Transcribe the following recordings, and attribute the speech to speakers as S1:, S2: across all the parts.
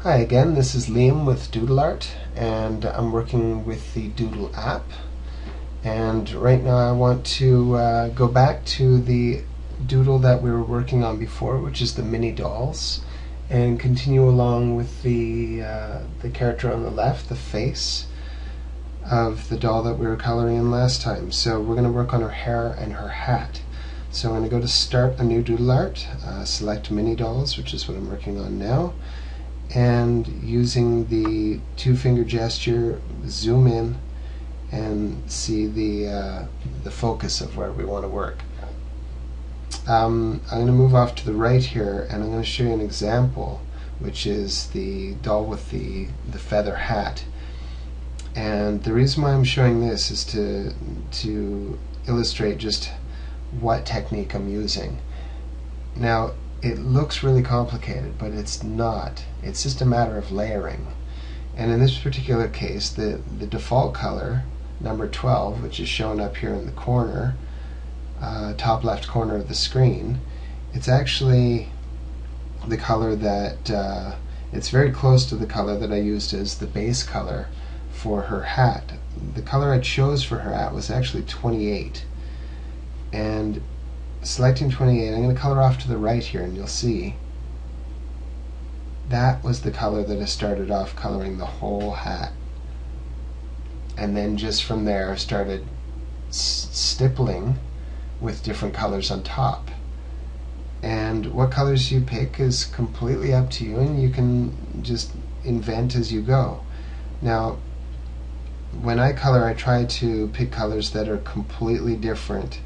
S1: Hi again, this is Liam with Doodle-Art, and I'm working with the Doodle-App. And right now I want to go back to the doodle that we were working on before, which is the mini dolls, and continue along with the character on the left, the face of the doll that we were coloring in last time. So we're going to work on her hair and her hat. So I'm going to go to Start a New Doodle-Art, select Mini Dolls, which is what I'm working on now, and using the two-finger gesture, zoom in and see the focus of where we want to work. I'm going to move off to the right here, and I'm going to show you an example, which is the doll with the feather hat. And the reason why I'm showing this is to illustrate just what technique I'm using. Now, it looks really complicated, but it's not. It's just a matter of layering. And in this particular case, the default color, number 12, which is shown up here in the corner, top left corner of the screen, it's actually the color that, it's very close to the color that I used as the base color for her hat. The color I chose for her hat was actually 28. And selecting 28, I'm going to color off to the right here, and you'll see that was the color that I started off coloring the whole hat. And then just from there I started stippling with different colors on top. And what colors you pick is completely up to you, and you can just invent as you go. Now, when I color, I try to pick colors that are completely different,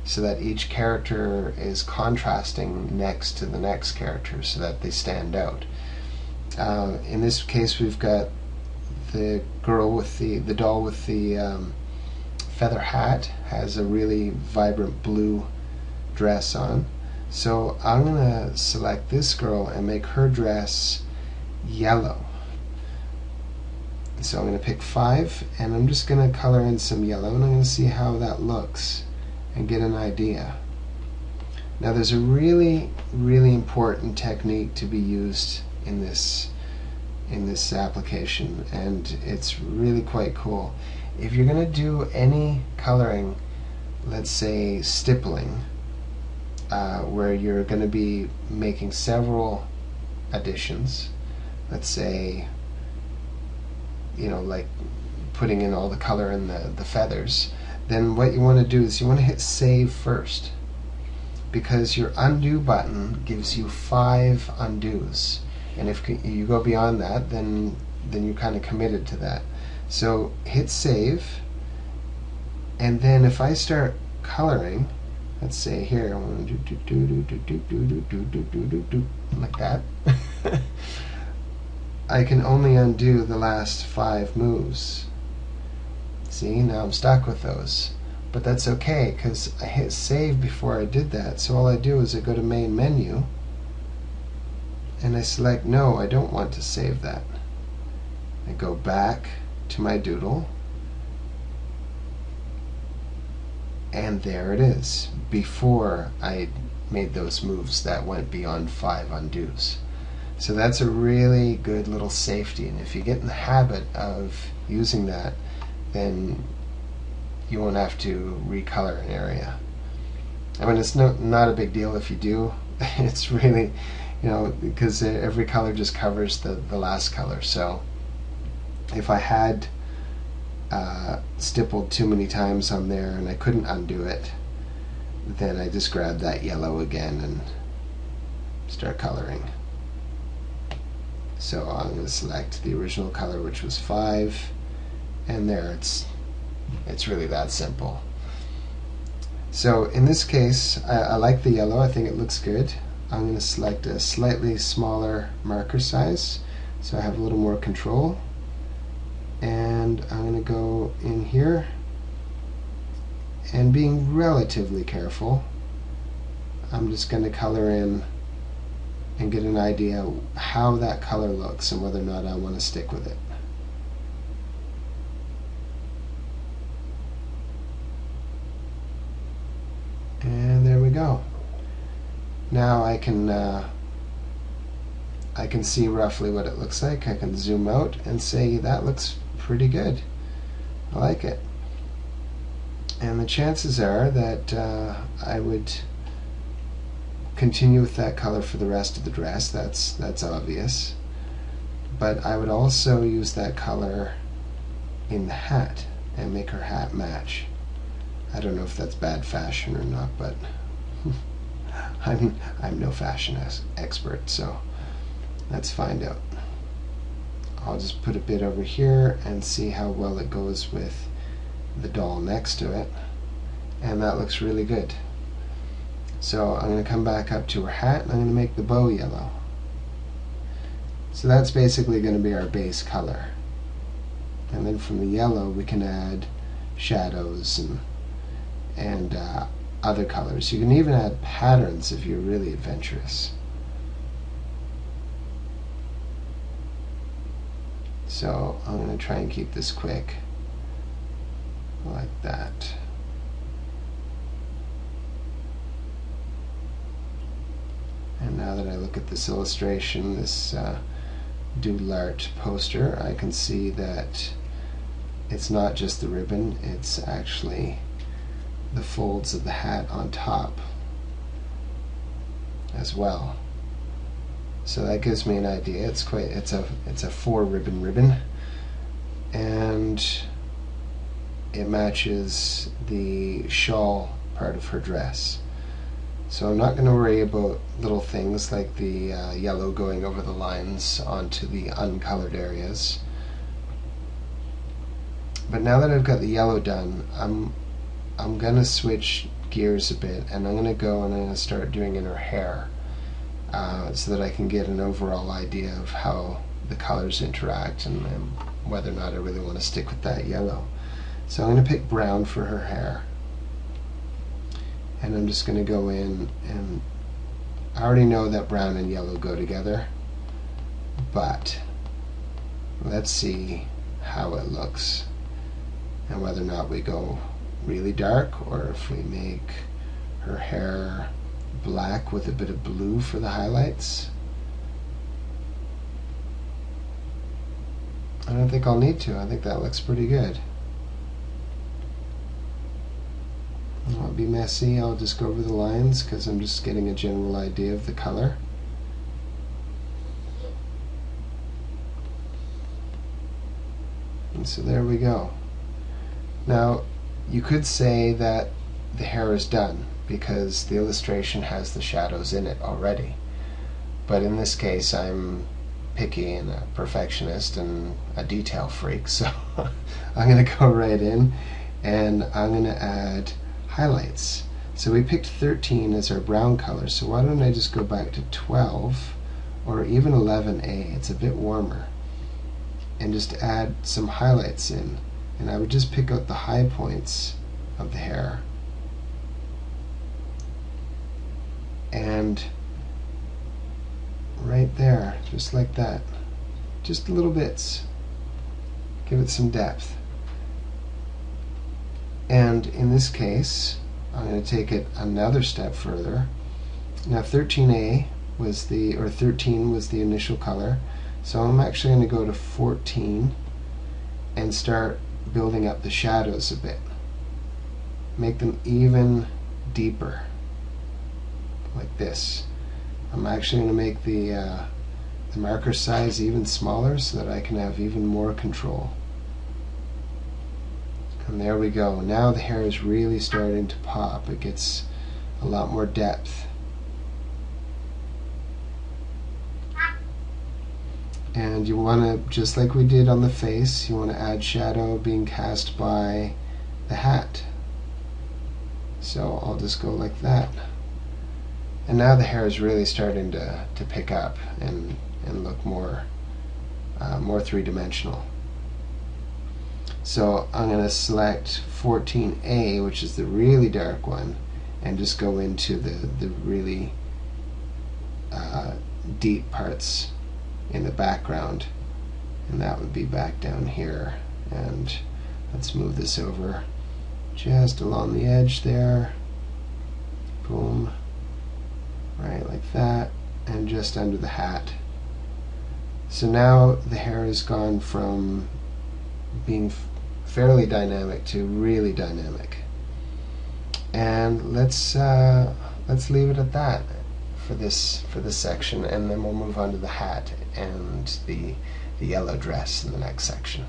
S1: so that each character is contrasting next to the next character so that they stand out. In this case, we've got the girl with the doll with the feather hat has a really vibrant blue dress on. So I'm going to select this girl and make her dress yellow. So I'm going to pick 5, and I'm just going to color in some yellow, and I'm going to see how that looks and get an idea. Now, there's a really important technique to be used in this application, and it's really quite cool. If you're going to do any coloring, let's say stippling, where you're going to be making several additions, let's say, you know, like putting in all the color in the feathers, then what you want to do is you want to hit save first, because your undo button gives you 5 undos, and if you go beyond that, then you're kind of committed to that. So hit save, and then if I start coloring, let's say here I want to do like that. I can only undo the last 5 moves. See, now I'm stuck with those. But that's okay, because I hit save before I did that. So all I do is I go to main menu, and I select no, I don't want to save that. I go back to my doodle, and there it is, before I made those moves that went beyond 5 undos. So that's a really good little safety, and if you get in the habit of using that, then you won't have to recolor an area. I mean, it's not a big deal if you do. It's really, you know, because every color just covers the last color. So if I had stippled too many times on there and I couldn't undo it, then I just grab that yellow again and start coloring. So I'm going to select the original color, which was 5, and there, it's really that simple. So in this case, I like the yellow. I think it looks good. I'm going to select a slightly smaller marker size, so I have a little more control. And I'm going to go in here, and being relatively careful, I'm just going to color in and get an idea how that color looks and whether or not I want to stick with it. And there we go. Now I can I can see roughly what it looks like. I can zoom out and say that looks pretty good. I like it. And the chances are that I would continue with that color for the rest of the dress. That's obvious. But I would also use that color in the hat and make her hat match. I don't know if that's bad fashion or not, but I'm no fashion expert, so let's find out. I'll just put a bit over here and see how well it goes with the doll next to it, and that looks really good. So I'm going to come back up to her hat and I'm going to make the bow yellow. So that's basically going to be our base color, and then from the yellow we can add shadows and other colors. You can even add patterns if you're really adventurous. So I'm going to try and keep this quick, like that. And now that I look at this illustration, this Doodle-Art poster, I can see that it's not just the ribbon, it's actually the folds of the hat on top as well. So that gives me an idea. It's a 4-ribbon ribbon, and it matches the shawl part of her dress. So I'm not going to worry about little things like the yellow going over the lines onto the uncolored areas. But now that I've got the yellow done, I'm going to switch gears a bit, and I'm going to go and I'm going to start doing in her hair, so that I can get an overall idea of how the colors interact and whether or not I really want to stick with that yellow. So I'm going to pick brown for her hair, and I'm just going to go in, and I already know that brown and yellow go together, but let's see how it looks and whether or not we go really dark, or if we make her hair black with a bit of blue for the highlights. I don't think I'll need to. I think that looks pretty good. It won't be messy. I'll just go over the lines because I'm just getting a general idea of the color. And so there we go. Now, you could say that the hair is done because the illustration has the shadows in it already. But in this case, I'm picky and a perfectionist and a detail freak, so I'm going to go right in and I'm going to add highlights. So we picked 13 as our brown color, so why don't I just go back to 12 or even 11A, it's a bit warmer, and just add some highlights in. And I would just pick out the high points of the hair and right there, just like that, just little bits, give it some depth. And in this case, I'm going to take it another step further. Now 13A was the, or 13 was the initial color, so I'm actually going to go to 14 and start building up the shadows a bit, make them even deeper, like this. I'm actually going to make the marker size even smaller so that I can have even more control. And there we go. Now the hair is really starting to pop. It gets a lot more depth. And you want to, just like we did on the face, you want to add shadow being cast by the hat. So I'll just go like that. And now the hair is really starting to pick up and look more three-dimensional. So I'm going to select 14A, which is the really dark one, and just go into the really deep parts in the background, and that would be back down here. And let's move this over just along the edge there, boom, right like that, and just under the hat So now the hair has gone from being fairly dynamic to really dynamic. And let's leave it at that for this section, and then we'll move on to the hat and the yellow dress in the next section.